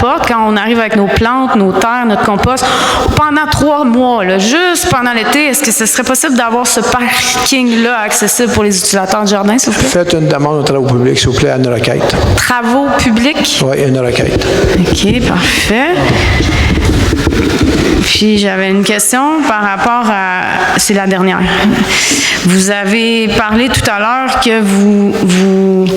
porte, quand on arrive avec nos plantes, nos terres, notre compost, pendant 3 mois, là, juste pendant l'été, est-ce que ce serait possible d'avoir ce parking-là accessible pour les utilisateurs de jardin, s'il vous plaît? Faites une demande aux travaux publics, s'il vous plaît, à une requête. Travaux publics? Oui, une requête. OK, parfait. Puis j'avais une question par rapport à... C'est la dernière. Vous avez parlé tout à l'heure que vous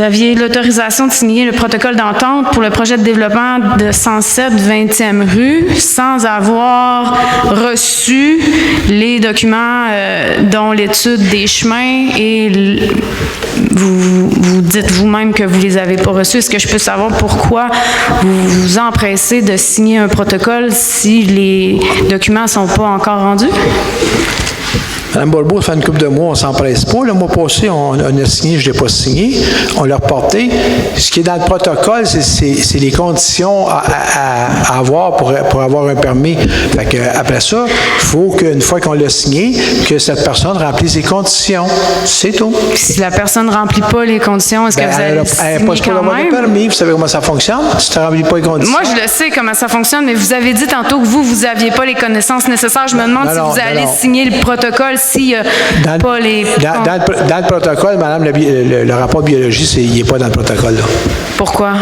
aviez l'autorisation de signer le protocole d'entente pour le projet de développement de 107 20e rue sans avoir reçu les documents dont l'étude des chemins et vous dites vous-même que vous ne les avez pas reçus. Est-ce que je peux savoir pourquoi vous vous empressez de signer un protocole si les documents ne sont pas encore rendus? Mme Bourbeau, ça fait une couple de mois, on ne s'empresse pas. Le mois passé, on a signé, je ne l'ai pas signé. On l'a reporté. Ce qui est dans le protocole, c'est les conditions à avoir pour avoir un permis. Fait que, après ça, il faut qu'une fois qu'on l'a signé, que cette personne remplisse les conditions. C'est tout. Si la personne ne remplit pas les conditions, est-ce que vous allez signer elle n'a pas quand avoir même? de permis. Vous savez comment ça fonctionne? Si tu ne remplis pas les conditions. Moi, je le sais comment ça fonctionne, mais vous avez dit tantôt que vous n'aviez pas les connaissances nécessaires. Je me demande si vous allez signer le protocole s'il n'y a pas les... Dans le protocole, madame, le rapport de biologie, il n'est pas dans le protocole, là. Pourquoi?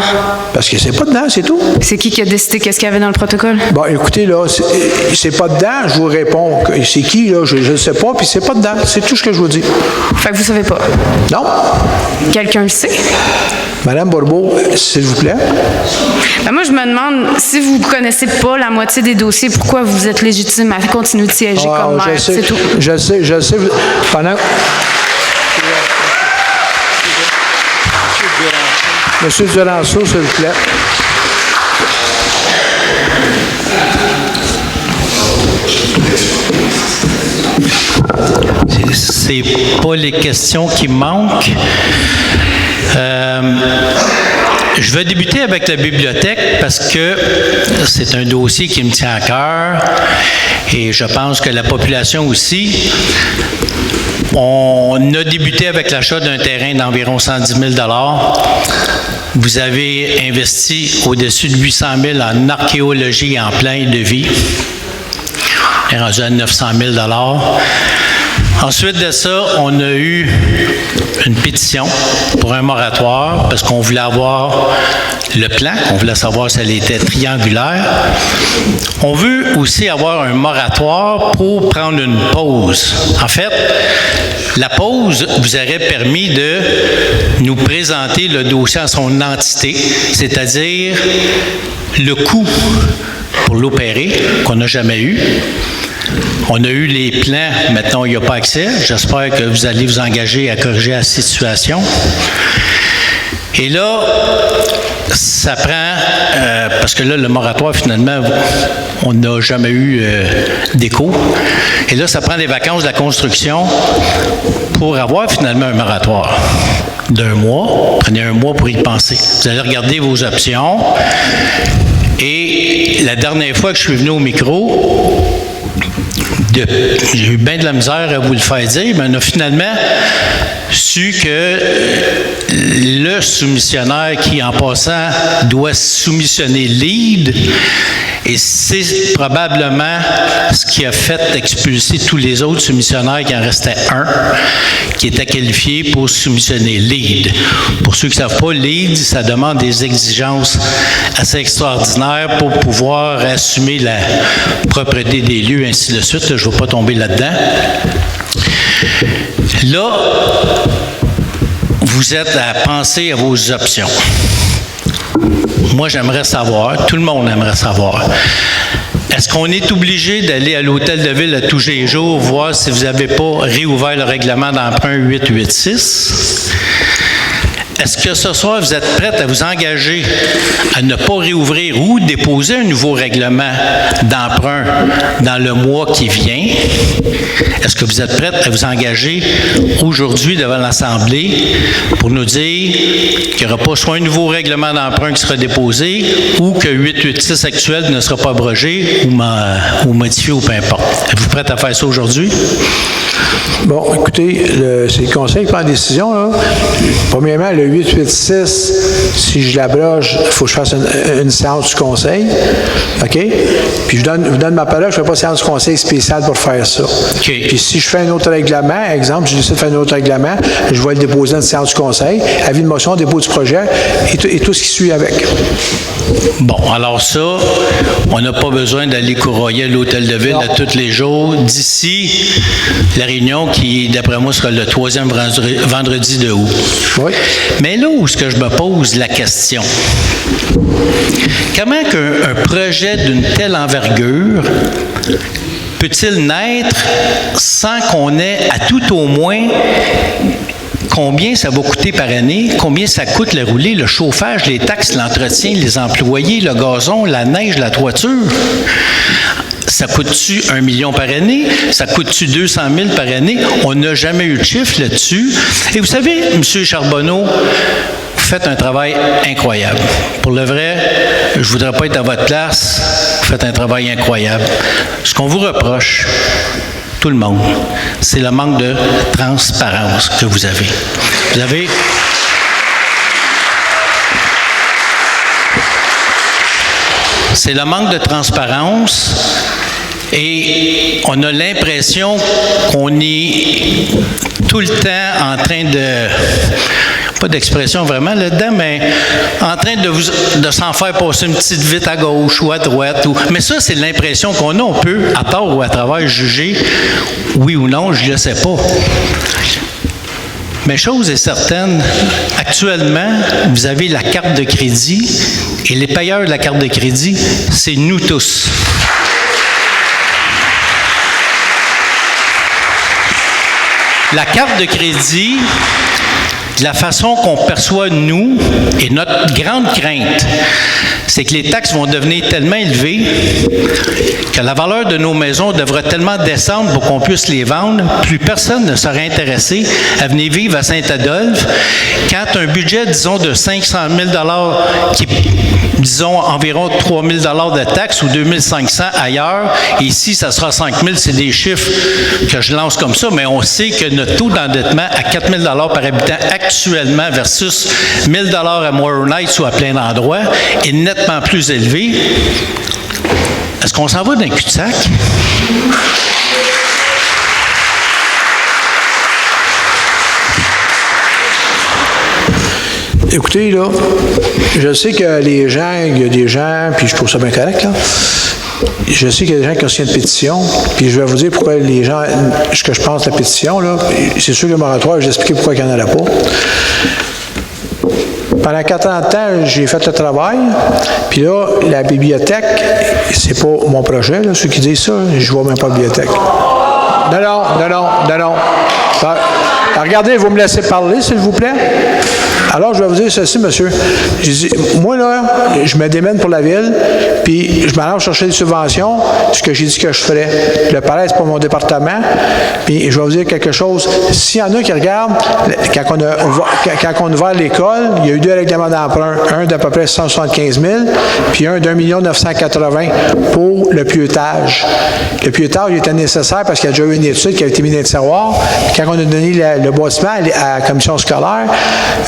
Parce que c'est pas dedans, c'est tout. C'est qui a décidé qu'est-ce qu'il y avait dans le protocole? Bon, écoutez, là, c'est pas dedans, je vous réponds. C'est qui, là? Je ne sais pas, puis c'est pas dedans. C'est tout ce que je vous dis. Fait que vous savez pas? Non. Quelqu'un le sait? Madame Bourbeau, s'il vous plaît. Ben moi, je me demande, si vous ne connaissez pas la moitié des dossiers, pourquoi vous êtes légitime à continuer de siéger comme maire? C'est tout. Je sais. Pendant... Monsieur Duranceau, s'il vous plaît. C'est pas les questions qui manquent. Je vais débuter avec la bibliothèque parce que c'est un dossier qui me tient à cœur et je pense que la population aussi. On a débuté avec l'achat d'un terrain d'environ 110 000 $. Vous avez investi au-dessus de 800 000 en archéologie et en plein de vie. On est rendu à 900 000 $. Ensuite de ça, on a eu une pétition pour un moratoire parce qu'on voulait avoir le plan, on voulait savoir si elle était triangulaire. On veut aussi avoir un moratoire pour prendre une pause. En fait, la pause vous aurait permis de nous présenter le dossier en son entité, c'est-à-dire le coût pour l'opérer qu'on n'a jamais eu. On a eu les plans, maintenant il n'y a pas accès. J'espère que vous allez vous engager à corriger la situation. Et là, ça prend, parce que là, le moratoire, finalement, on n'a jamais eu d'écho. Et là, ça prend des vacances de la construction pour avoir finalement un moratoire d'1 mois. Prenez 1 mois pour y penser. Vous allez regarder vos options. Et la dernière fois que je suis venu au micro, j'ai eu bien de la misère à vous le faire dire, mais on a finalement su que le soumissionnaire qui, en passant, doit soumissionner lead, et c'est probablement ce qui a fait expulser tous les autres soumissionnaires, qui en restait un, qui était qualifié pour soumissionner lead. Pour ceux qui ne savent pas, lead, ça demande des exigences assez extraordinaires pour pouvoir assumer la propreté des lieux, ainsi de suite. Là, je ne vais pas tomber là-dedans. Là, vous êtes à penser à vos options. Moi, j'aimerais savoir, tout le monde aimerait savoir, est-ce qu'on est obligé d'aller à l'hôtel de ville à tous les jours voir si vous n'avez pas réouvert le règlement d'emprunt 886? Est-ce que ce soir, vous êtes prête à vous engager à ne pas réouvrir ou déposer un nouveau règlement d'emprunt dans le mois qui vient? Est-ce que vous êtes prête à vous engager aujourd'hui devant l'Assemblée pour nous dire qu'il n'y aura pas soit un nouveau règlement d'emprunt qui sera déposé ou que 886 actuel ne sera pas abrogé ou modifié ou peu importe? Êtes-vous prête à faire ça aujourd'hui? Bon, écoutez, c'est le Conseil qui prend la décision, là. Premièrement, le 886, si je l'abroge, il faut que je fasse une séance du conseil. OK? Puis je vous donne ma parole, je ne fais pas séance du conseil spéciale pour faire ça. OK. Puis si je fais un autre règlement, exemple, je décide de faire un autre règlement, je vais le déposer dans une séance du conseil, avis de motion, dépôt du projet et tout ce qui suit avec. Bon, alors ça, on n'a pas besoin d'aller courroyer à l'hôtel de ville tous les jours d'ici la réunion qui, d'après moi, sera le 3e vendredi de août. Oui. Mais là où est-ce que je me pose la question, comment qu'un projet d'une telle envergure peut-il naître sans qu'on ait à tout au moins combien ça va coûter par année, combien ça coûte le rouler, le chauffage, les taxes, l'entretien, les employés, le gazon, la neige, la toiture? Ça coûte-tu 1 million par année? Ça coûte-tu 200 000 par année? On n'a jamais eu de chiffre là-dessus. Et vous savez, M. Charbonneau, vous faites un travail incroyable. Pour le vrai, je ne voudrais pas être à votre place. Vous faites un travail incroyable. Ce qu'on vous reproche, tout le monde, c'est le manque de transparence que vous avez. Vous avez... C'est le manque de transparence et on a l'impression qu'on est tout le temps en train de... pas d'expression vraiment là-dedans, mais en train de s'en faire passer une petite vite à gauche ou à droite. Mais ça, c'est l'impression qu'on a. On peut, à tort ou à travers, juger oui ou non, je ne le sais pas. Mais chose est certaine, actuellement, vous avez la carte de crédit et les payeurs de la carte de crédit, c'est nous tous. La carte de crédit, de la façon qu'on perçoit nous, et notre grande crainte, c'est que les taxes vont devenir tellement élevées que la valeur de nos maisons devra tellement descendre pour qu'on puisse les vendre, plus personne ne sera intéressé à venir vivre à Saint-Adolphe. Quand un budget, disons, de 500 000 qui, disons, environ 3 000 de taxes ou 2 500 ailleurs, et ici, ça sera 5 000, c'est des chiffres que je lance comme ça, mais on sait que notre taux d'endettement à 4 000 par habitant actuellement versus 1 000 à Moreau Heights ou à plein d'endroits est nettement plus élevé. Est-ce qu'on s'en va d'un cul-de-sac? Écoutez, là, je sais que les gens, il y a des gens, puis je trouve ça bien correct, là. Je sais qu'il y a des gens qui ont signé une pétition, puis je vais vous dire pourquoi les gens, ce que je pense de la pétition, là, c'est sûr que le moratoire, je vais expliquer pourquoi il n'y en a pas. Pendant 4 ans de temps, j'ai fait le travail, puis là, la bibliothèque, c'est pas mon projet, là, ceux qui disent ça, je vois même pas la bibliothèque. Non. Regardez, vous me laissez parler, s'il vous plaît. Alors, je vais vous dire ceci, monsieur. J'ai dit, moi, là, je me démène pour la ville, puis je m'allais chercher des subventions, ce que j'ai dit que je ferais. Le palais, c'est pas mon département. Puis, je vais vous dire quelque chose. S'il y en a qui regardent, quand on a ouvert l'école, il y a eu 2 règlements d'emprunt. Un d'à peu près 175 000, puis un d'1 980 000 pour le pieutage. Le pieutage, il était nécessaire parce qu'il y a déjà eu une étude qui a été mise dans le tiroir. Puis quand on a donné le bâtiment à la commission scolaire,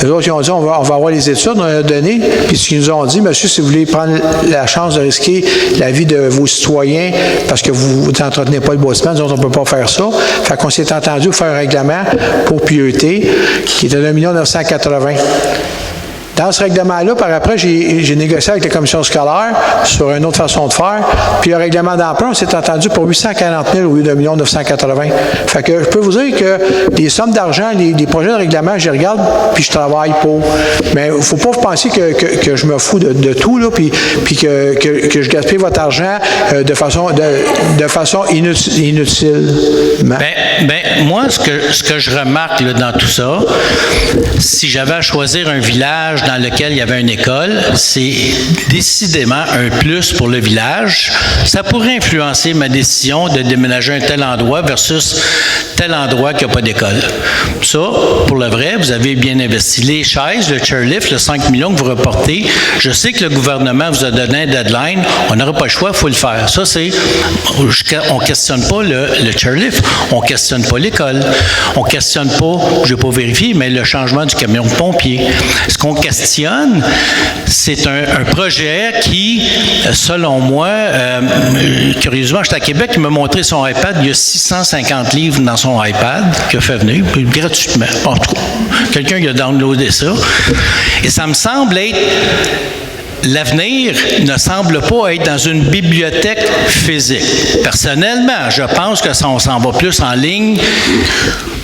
les autres, ils ont dit, on va avoir les études, on a donné, puis ce qu'ils nous ont dit, monsieur, si vous voulez prendre la chance de risquer la vie de vos citoyens parce que vous n'entretenez pas le bâtiment, nous autres, on ne peut pas faire ça. Fait qu'on s'est entendu pour faire un règlement pour pieuté qui était de 1 980 000. Dans ce règlement-là, par après, j'ai négocié avec la commission scolaire sur une autre façon de faire. Puis le règlement d'emprunt, on s'est entendu pour 840 000 au lieu de 1 980 000. Fait que je peux vous dire que les sommes d'argent, les projets de règlement, je les regarde, puis je travaille pour. Mais il ne faut pas penser que je me fous de tout, là, puis que je gaspille votre argent de façon inutile. Moi, ce que je remarque là, dans tout ça, si j'avais à choisir un village dans lequel il y avait une école, c'est décidément un plus pour le village. Ça pourrait influencer ma décision de déménager un tel endroit versus tel endroit qui n'a pas d'école. Ça, pour le vrai, vous avez bien investi. Les chaises, le chairlift, le 5 millions que vous reportez, je sais que le gouvernement vous a donné un deadline, on n'aura pas le choix, il faut le faire. Ça, c'est, on ne questionne pas le chairlift, on ne questionne pas l'école, on ne questionne pas, je n'ai pas vérifié, mais le changement du camion de pompier. Ce qu'on questionne, c'est un projet qui, selon moi, curieusement, j'étais à Québec, il m'a montré son iPad, il y a 650 livres dans son iPad qu'il a fait venir, gratuitement. En tout cas, quelqu'un qui a downloadé ça. Et ça me semble être... L'avenir ne semble pas être dans une bibliothèque physique. Personnellement, je pense que ça, on s'en va plus en ligne.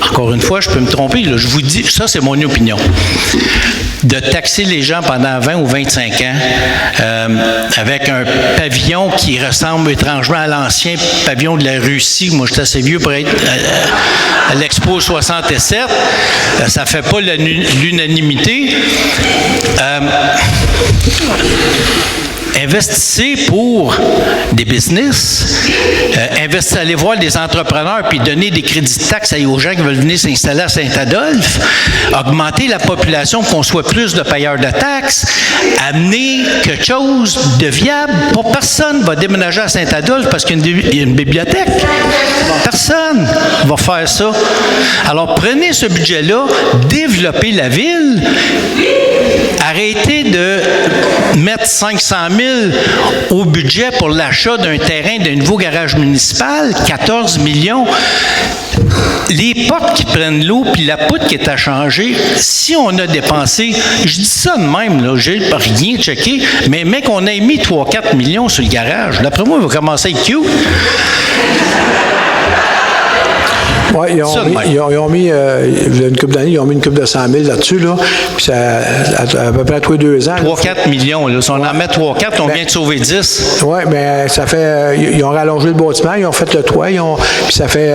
Encore une fois, je peux me tromper, là, je vous dis, ça c'est mon opinion. De taxer les gens pendant 20 ou 25 ans avec un pavillon qui ressemble étrangement à l'ancien pavillon de la Russie. Moi, j'étais assez vieux pour être à l'Expo 67. Ça ne fait pas l'unanimité. Investissez pour des business, investissez, allez voir des entrepreneurs puis donner des crédits de taxes aux gens qui veulent venir s'installer à Saint-Adolphe, augmenter la population pour qu'on soit plus de payeurs de taxes, amener quelque chose de viable. Pour personne ne va déménager à Saint-Adolphe parce qu'il y a une bibliothèque. Personne va faire ça. Alors prenez ce budget-là, développez la ville. Arrêtez de mettre 500 000 au budget pour l'achat d'un terrain d'un nouveau garage municipal, 14 millions. Les portes qui prennent l'eau, puis la poutre qui est à changer, si on a dépensé, je dis ça de même, là, j'ai rien checké, mais mec, on a mis 3-4 millions sur le garage. D'après moi, il va commencer à être cute. Oui, ils ont mis, il y a une couple d'années, ils ont mis une couple de 100 000 là-dessus, là, puis ça, à peu près tous les 2 ans. 3-4 millions, là. Si on en met 3-4, on vient de sauver 10. Oui, mais ça fait, ils ont rallongé le bâtiment, ils ont fait le toit, puis ça fait,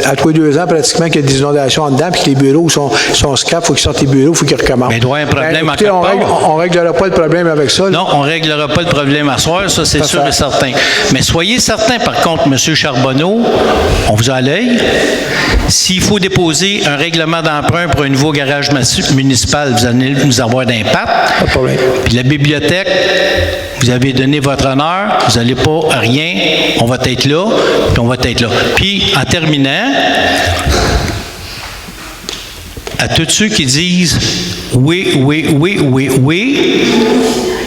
à tous les 2 ans, pratiquement, qu'il y a des inondations en dedans, puis que les bureaux sont scrap, il faut qu'ils sortent les bureaux, il faut qu'ils recommencent. Mais il doit y avoir un problème écoutez, on ne réglera pas le problème avec ça. Là. Non, on ne réglera pas le problème à soir, ça, c'est sûr et certain. Mais soyez certain, par contre, M. Charbonneau, on vous a à l'œil. S'il faut déposer un règlement d'emprunt pour un nouveau garage municipal, vous allez nous avoir d'impact. Pas de problème. Puis la bibliothèque, vous avez donné votre honneur, vous n'allez pas à rien, on va être là, puis on va être là. Puis, en terminant, à tous ceux qui disent oui,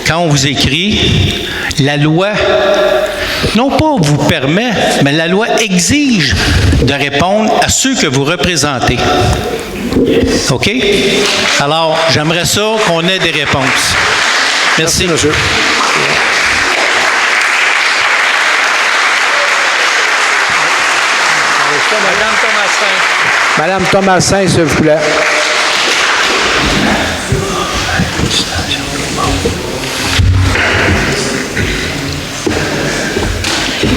quand on vous écrit, la loi, non pas vous permet, mais la loi exige de répondre à ceux que vous représentez. OK? Alors, j'aimerais ça qu'on ait des réponses. Merci. Merci, monsieur. Madame Thomasin, s'il vous plaît.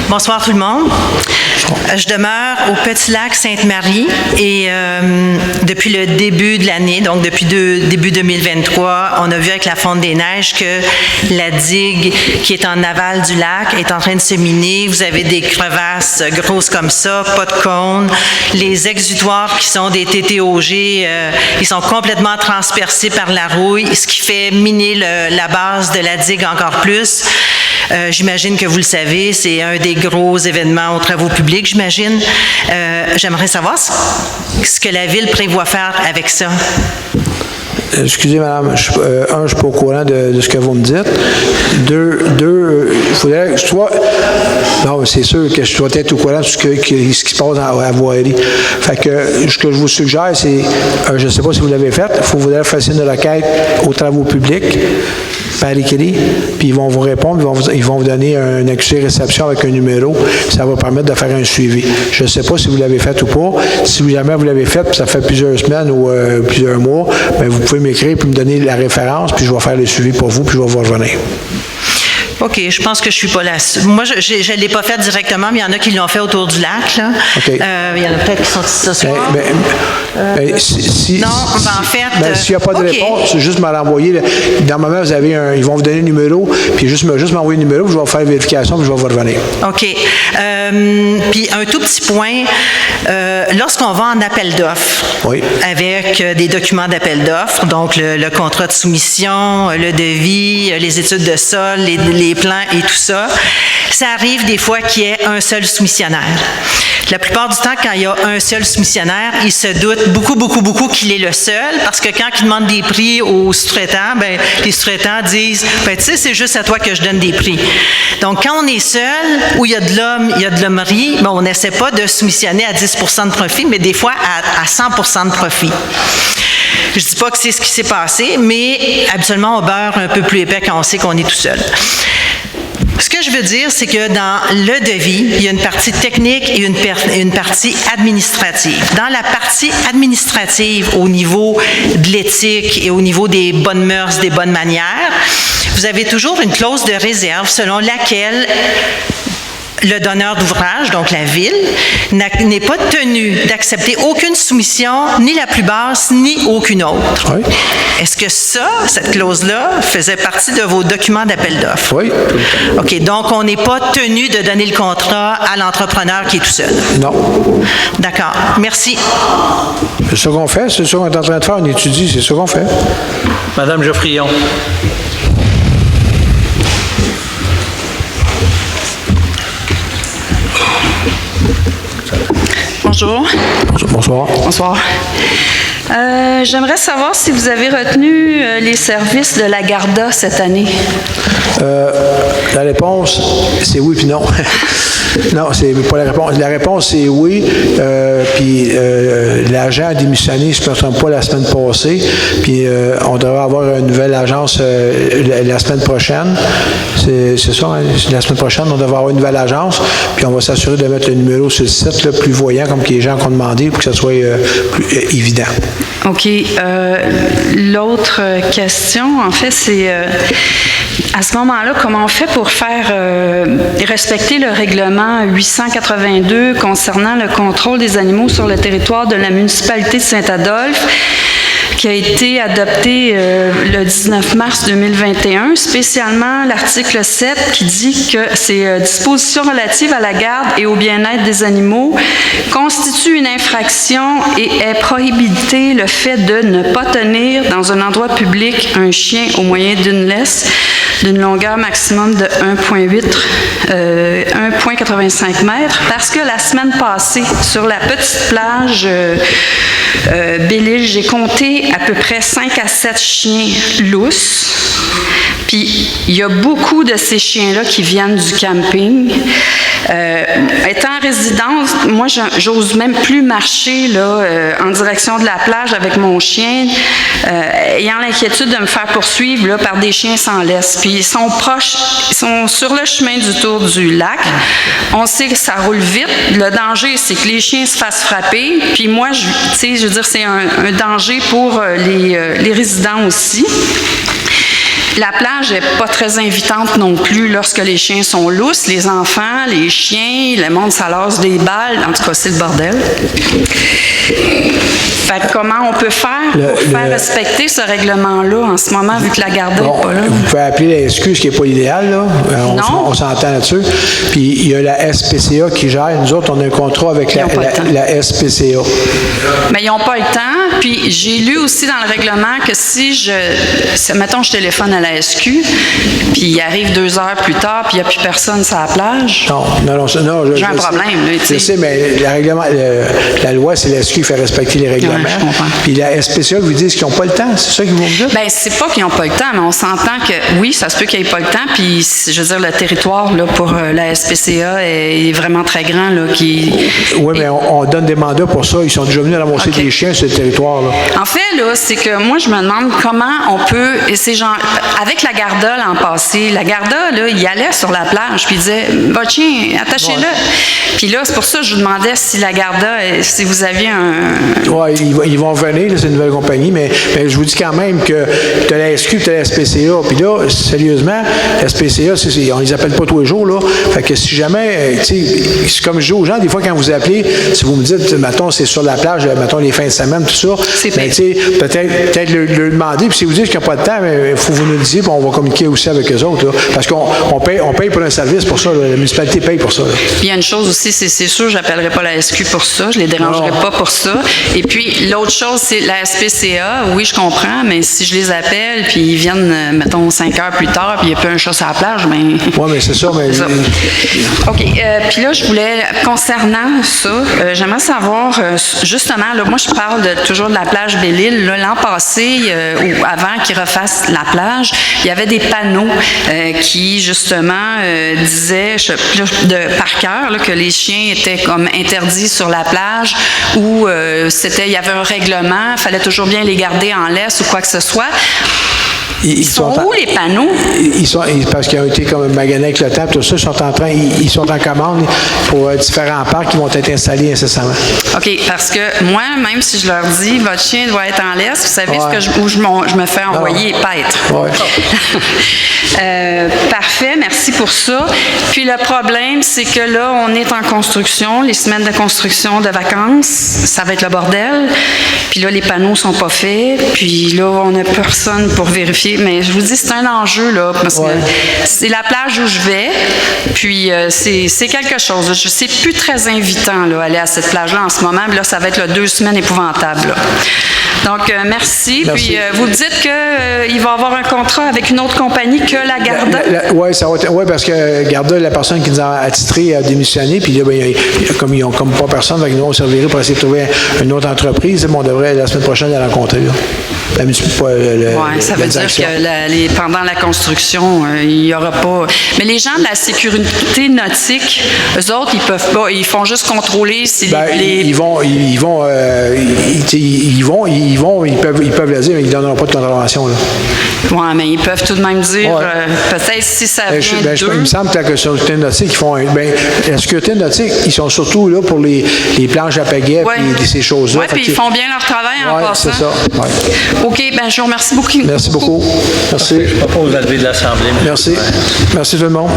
Bonsoir tout le monde. Je demeure au Petit Lac Sainte-Marie et depuis le début de l'année, donc depuis début 2023, on a vu avec la fonte des neiges que la digue qui est en aval du lac est en train de se miner. Vous avez des crevasses grosses comme ça, pas de cône. Les exutoires qui sont des TTOG, ils sont complètement transpercés par la rouille, ce qui fait miner la base de la digue encore plus. J'imagine que vous le savez, c'est un des gros événements aux travaux publics, j'imagine. J'aimerais savoir ce que la Ville prévoit faire avec ça. Excusez, madame, je ne suis pas au courant de ce que vous me dites. Il faudrait que je sois... Non, c'est sûr que je dois être au courant de ce qui se passe à voirie. Fait que ce que je vous suggère, c'est, je ne sais pas si vous l'avez fait, il faut que vous fassiez une requête aux travaux publics par écrit, puis ils vont vous répondre, ils vont vous donner un accusé réception avec un numéro, ça va permettre de faire un suivi. Je ne sais pas si vous l'avez fait ou pas. Si jamais vous l'avez fait, puis ça fait plusieurs semaines ou plusieurs mois, bien, vous pouvez m'écrire puis me donner la référence, puis je vais faire le suivi pour vous, puis je vais vous revenir. OK, je pense que je suis pas là. Moi, je ne l'ai pas fait directement, mais il y en a qui l'ont fait autour du lac, là. OK. Il y en a peut-être qui sont ici ce soir. Non, ben, en fait... s'il n'y a pas de réponse, juste me renvoyer. Normalement, ils vont vous donner le numéro, puis juste m'envoyer le numéro, puis je vais faire la vérification, puis je vais vous revenir. OK. Puis un tout petit point, lorsqu'on va en appel d'offres, avec des documents d'appel d'offres, donc le contrat de soumission, le devis, les études de sol, les plans et tout ça, ça arrive des fois qu'il y ait un seul soumissionnaire. La plupart du temps, quand il y a un seul soumissionnaire, il se doute beaucoup qu'il est le seul, parce que quand il demande des prix aux sous-traitants, ben, les sous-traitants disent, ben, tu sais, c'est juste à toi que je donne des prix. Donc, quand on est seul, où il y a de l'homme, il y a de l'hommerie, ben, on n'essaie pas de soumissionner à 10 % de profit, mais des fois à 100 % de profit. Je ne dis pas que c'est ce qui s'est passé, mais habituellement, on beurre un peu plus épais quand on sait qu'on est tout seul. Ce que je veux dire, c'est que dans le devis, il y a une partie technique et une partie administrative. Dans la partie administrative, au niveau de l'éthique et au niveau des bonnes mœurs, des bonnes manières, vous avez toujours une clause de réserve selon laquelle le donneur d'ouvrage, donc la ville, n'est pas tenu d'accepter aucune soumission, ni la plus basse, ni aucune autre. Oui. Est-ce que cette clause-là, faisait partie de vos documents d'appel d'offres? Oui. OK, donc on n'est pas tenu de donner le contrat à l'entrepreneur qui est tout seul? Non. D'accord. Merci. C'est ce qu'on fait, c'est ce qu'on est en train de faire, on étudie, c'est ce qu'on fait. Madame Geoffrion. Bonjour. Bonsoir. Bonsoir. J'aimerais savoir si vous avez retenu les services de la Garda cette année. La réponse, c'est oui puis non. Non, c'est pas la réponse. La réponse, c'est oui. Puis l'agent a démissionné, je ne me trompe pas, la semaine passée. Puis on devrait avoir une nouvelle agence la semaine prochaine. C'est ça, hein? La semaine prochaine, on devrait avoir une nouvelle agence. Puis on va s'assurer de mettre le numéro sur le site, là, plus voyant, comme que les gens ont demandé, pour que ça soit plus évident. OK. L'autre question, en fait, c'est à ce moment-là, comment on fait pour faire respecter le règlement 882 concernant le contrôle des animaux sur le territoire de la municipalité de Saint-Adolphe, qui a été adopté le 19 mars 2021, spécialement l'article 7 qui dit que ces dispositions relatives à la garde et au bien-être des animaux constituent une infraction et est prohibité le fait de ne pas tenir dans un endroit public un chien au moyen d'une laisse d'une longueur maximum de 1,85 mètres, parce que la semaine passée, sur la petite plage Belle-Île, j'ai compté à peu près 5 à 7 chiens lousses. Puis, il y a beaucoup de ces chiens-là qui viennent du camping. Étant en résidence, moi, j'ose même plus marcher là, en direction de la plage avec mon chien, ayant l'inquiétude de me faire poursuivre là, par des chiens sans laisse. Puis, ils sont proches, ils sont sur le chemin du tour du lac. On sait que ça roule vite. Le danger, c'est que les chiens se fassent frapper. Puis moi, je veux dire, c'est un danger pour les résidents aussi. La plage n'est pas très invitante non plus lorsque les chiens sont lousses. Les enfants, les chiens, le monde s'alasse des balles. En tout cas, c'est le bordel. Fait que comment on peut faire pour faire respecter ce règlement-là en ce moment, vu que la garde n'est pas là? Vous pouvez appeler la SQ, ce qui n'est pas idéal, là. On s'entend là-dessus. Puis il y a la SPCA qui gère. Nous autres, on a un contrat avec la SPCA. Mais ils n'ont pas le temps. Puis j'ai lu aussi dans le règlement que mettons, je téléphone à la SQ, puis il arrive 2 heures plus tard, puis il n'y a plus personne sur la plage. Non. J'ai un problème, là, tu sais. Je sais, mais la loi, c'est la SQ qui fait respecter les règlements. Ouais, je comprends. Puis la SPCA vous dit qu'ils n'ont pas le temps, c'est ça qu'ils vont vous dire? Bien, c'est pas qu'ils n'ont pas le temps, mais on s'entend que oui, ça se peut qu'ils n'aient pas le temps, puis je veux dire, le territoire là, pour la SPCA est vraiment très grand. Là, oui, mais on donne des mandats pour ça. Ils sont déjà venus ramasser des chiens sur le territoire. Là. En fait, là, c'est que moi, je me demande comment on peut, et ces gens, avec la Garda l'an passé, la Garda, là, il allait sur la plage, puis il disait, va chien, attachez-le. Puis là, c'est pour ça que je vous demandais si la Garda, si vous aviez un... Oui, ils vont venir, là, c'est une nouvelle compagnie, mais je vous dis quand même que tu as la SQ, tu as la SPCA, puis là, sérieusement, la SPCA, on les appelle pas tous les jours, là. Fait que si jamais, tu sais, c'est comme je dis aux gens, des fois, quand vous appelez, si vous me dites, mettons, c'est sur la plage, mettons, les fins de semaine, tout ça, mais tu sais, peut-être le demander, puis si vous dites qu'il n'y a pas de temps, il faut vous nous le dire, puis on va communiquer aussi avec eux autres, là, parce qu'on paye pour un service pour ça, là, la municipalité paye pour ça. Là. Puis il y a une chose aussi, c'est sûr, je n'appellerai pas la SQ pour ça, je ne les dérangerai pas pour ça. Et puis, l'autre chose, c'est la SPCA, oui, je comprends, mais si je les appelle, puis ils viennent, mettons, 5 heures plus tard, puis il n'y a pas un chat sur la plage, bien... Oui, mais c'est ça, mais... OK. Puis là, je voulais, concernant ça, j'aimerais savoir, justement, là, moi, je parle toujours de la plage Belle-Île. L'an passé, ou avant qu'ils refassent la plage, il y avait des panneaux qui, justement, disaient par cœur là, que les chiens étaient comme interdits sur la plage ou il y avait un règlement, il fallait toujours bien les garder en laisse ou quoi que ce soit. Ils sont où, les panneaux? Parce qu'ils ont été comme maganés avec le temps, tout ça, ils sont en commande pour différents parcs qui vont être installés incessamment. OK, parce que moi, même si je leur dis, votre chien doit être en laisse, vous savez où je me fais envoyer paître. Ouais. Parfait, merci pour ça. Puis le problème, c'est que là, on est en construction, les semaines de construction de vacances, ça va être le bordel. Puis là, les panneaux sont pas faits. Puis là, on n'a personne pour vérifier. Mais je vous dis, c'est un enjeu, là, parce que c'est la plage où je vais. Puis c'est quelque chose. C'est plus très invitant, là, aller à cette plage-là en ce moment. Puis là, ça va être là, 2 semaines épouvantables, là. Donc, merci. Puis, vous dites qu'il va y avoir un contrat avec une autre compagnie que la Garda? Oui, parce que Garda, la personne qui nous a attitré a démissionné. Puis là, comme ils n'ont comme pas personne, nous, on servirait pour essayer de trouver une autre entreprise. Mais on devrait, la semaine prochaine, la rencontrer. Là. Ça veut dire que pendant la construction, il n'y aura pas... Mais les gens de la sécurité nautique, eux autres, ils peuvent pas. Ils font juste contrôler si Ils peuvent le dire, mais ils ne donneront pas de contravention. Oui, mais ils peuvent tout de même dire, peut-être si ça vient d'eux. Il me semble que la sécurité nautique, ils font la sécurité nautique, ils sont surtout là pour les planches à pagaie et ces choses-là. Oui, puis ils font bien leur travail en passant. C'est ça. Ouais. OK, je vous remercie beaucoup. Merci beaucoup. Merci. Je propose la levée de l'Assemblée. Merci. Merci tout le monde.